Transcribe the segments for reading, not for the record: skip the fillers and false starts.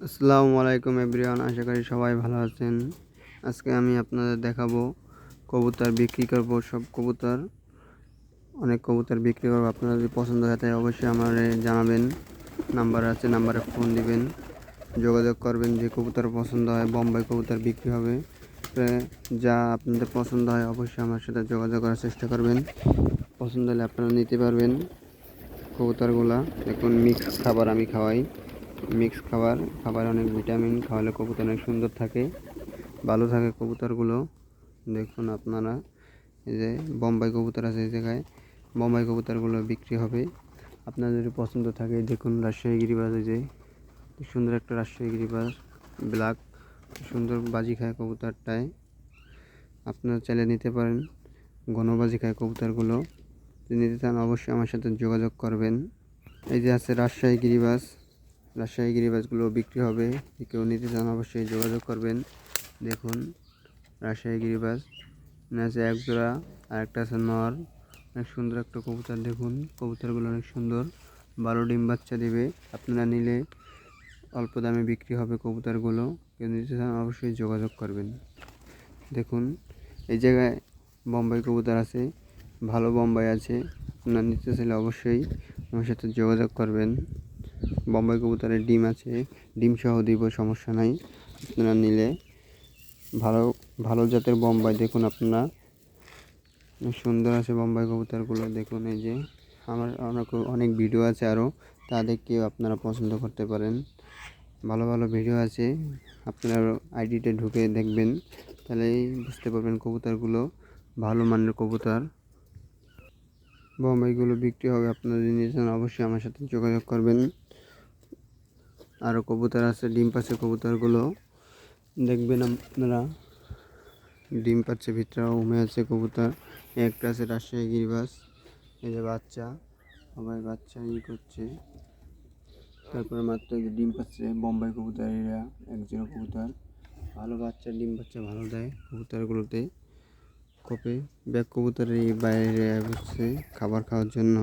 আসসালামু আলাইকুম এভরিওয়ান, আশা করি সবাই ভালো আছেন। আজকে আমি আপনাদের দেখাবো কবুতর বিক্রি করব। সব কবুতর, অনেক কবুতর বিক্রি করবো। আপনারা যদি পছন্দ হয় তাই অবশ্যই আমার জানাবেন। নাম্বার আছে, নাম্বারে ফোন দিবেন, যোগাযোগ করবেন। যে কবুতর পছন্দ হয়, বোম্বাই কবুতর বিক্রি হবে। যা আপনাদের পছন্দ হয় অবশ্যই আমার সাথে যোগাযোগ করার চেষ্টা করবেন। পছন্দ হলে আপনারা নিতে পারবেন কবুতরগুলা। দেখুন, মিক্স খাবার আমি খাওয়াই। মিক্স খাবার অনেক ভিটামিন, খাওয়ালে কবুতর অনেক সুন্দর থাকে, ভালো থাকে কবুতরগুলো। দেখুন আপনারা, এই যে বোম্বাই কবুতর আছে এই জায়গায়, বোম্বাই কবুতরগুলো বিক্রি হবে। আপনাদের যদি পছন্দ থাকে, দেখুন রাজশাহী গিরিবাজ, এই যে সুন্দর একটা রাজশাহী গিরিবাজ, ব্ল্যাক, সুন্দর বাজি খায় কবুতরটায়। আপনারা চাইলে নিতে পারেন, ঘনবাজি খায় কবুতরগুলো। যদি নিতে চান অবশ্যই আমার সাথে যোগাযোগ করবেন। এই যে আছে রাজশাহী গিরিবাজ, রাজশাহী গিরিবাজগুলো বিক্রি হবে। কেউ নিতে চান অবশ্যই যোগাযোগ করবেন। দেখুন রাজশাহী গিরিবাজ আছে এক জোড়া, আর একটা আছে নর। অনেক সুন্দর একটা কবুতর। দেখুন কবুতরগুলো অনেক সুন্দর, ভালো ডিম বাচ্চা দিবে। আপনারা নিলে অল্প দামে বিক্রি হবে কবুতরগুলো। কেউ নিতে চান অবশ্যই যোগাযোগ করবেন। দেখুন এই জায়গায় বোম্বাই কবুতর আছে, ভালো বোম্বাই আছে। আপনারা নিতে চাইলে অবশ্যই আমার সাথে যোগাযোগ করবেন। বোম্বাই কবুতরের ডিম আছে, ডিম সহ দিব, সমস্যা নাই। আপনারা নিলে ভালো ভালো জাতের বোম্বাই। দেখুন আপনারা, সুন্দর আছে বোম্বাই কবুতরগুলো। দেখুন এই যে আমার অনেক ভিডিও আছে আরও, তা দেখেও আপনারা পছন্দ করতে পারেন। ভালো ভালো ভিডিও আছে, আপনারা আইডিতে ঢুকে দেখবেন, তাহলেই বুঝতে পারবেন কবুতরগুলো ভালো মানের কবুতর। বোম্বাইগুলো বিক্রি হবে। আপনারা যদি নিতে চান অবশ্যই আমার সাথে যোগাযোগ করবেন। আরও কবুতর আছে, ডিম পাচ্ছে কবুতরগুলো দেখবেন আপনারা। ডিম পাচ্ছে, ভিতরে উমে আছে কবুতর। একটা আছে রাজশাহী গিরিবাজ, এই যে বাচ্চা, সবাই বাচ্চা করছে। তারপরে মাত্র ডিম পাচ্ছে বোম্বাই কবুতর, এরা একজন কবুতর ভালো বাচ্চা, ডিম বাচ্চা ভালো দেয় কবুতরগুলোতে। কপে ব্যাগ কবুতরের এই বাইরে হচ্ছে খাবার খাওয়ার জন্য,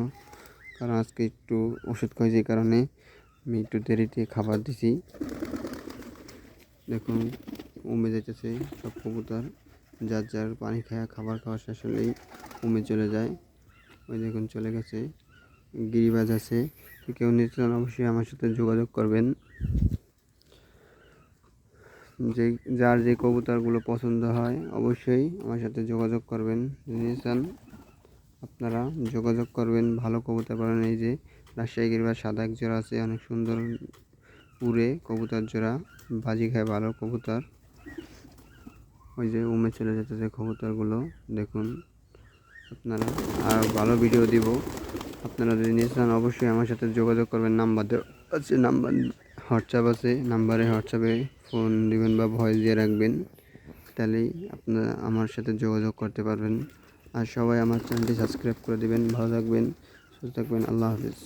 কারণ আজকে একটু ওষুধ খাইছে, এই কারণে আমি একটু দেরিতে খাবার দিছি। দেখুন উমে যাইতেছে সব কবুতর, যার যার পানি খাওয়া খাবার খাওয়া শেষ হলেই উমে চলে যায়। ওই দেখুন চলে গেছে। গিরিবাজ আছে, কেউ নিতে চান অবশ্যই আমার সাথে যোগাযোগ করবেন। যে যার যে কবুতরগুলো পছন্দ হয় অবশ্যই আমার সাথে যোগাযোগ করবেন। নিতে চান আপনারা যোগাযোগ করবেন, ভালো কবুতর পাবেন। এই যে রাজশাহী গিরিবাজ সাদা এক জোড়া আছে, অনেক সুন্দর উড়ে কবুতর জোড়া, বাজি খায় ভালো কবুতর। ওই যে উমে চলে যেতেছে কবুতরগুলো। দেখুন আপনারা, আর ভালো ভিডিও দিব। আপনারা যদি নিতে চান অবশ্যই আমার সাথে যোগাযোগ করবেন। নাম্বার দেওয়া আছে, নাম্বার হোয়াটসঅ্যাপ আছে, নাম্বারে হোয়াটসঅ্যাপে ফোন দিবেন বা ভয়েস দিয়ে রাখবেন, তাহলেই আপনারা আমার সাথে যোগাযোগ করতে পারবেন। আর সবাই আমার চ্যানেলটি সাবস্ক্রাইব করে দিবেন। ভালো থাকবেন, সুস্থ থাকবেন। আল্লাহ হাফিজ।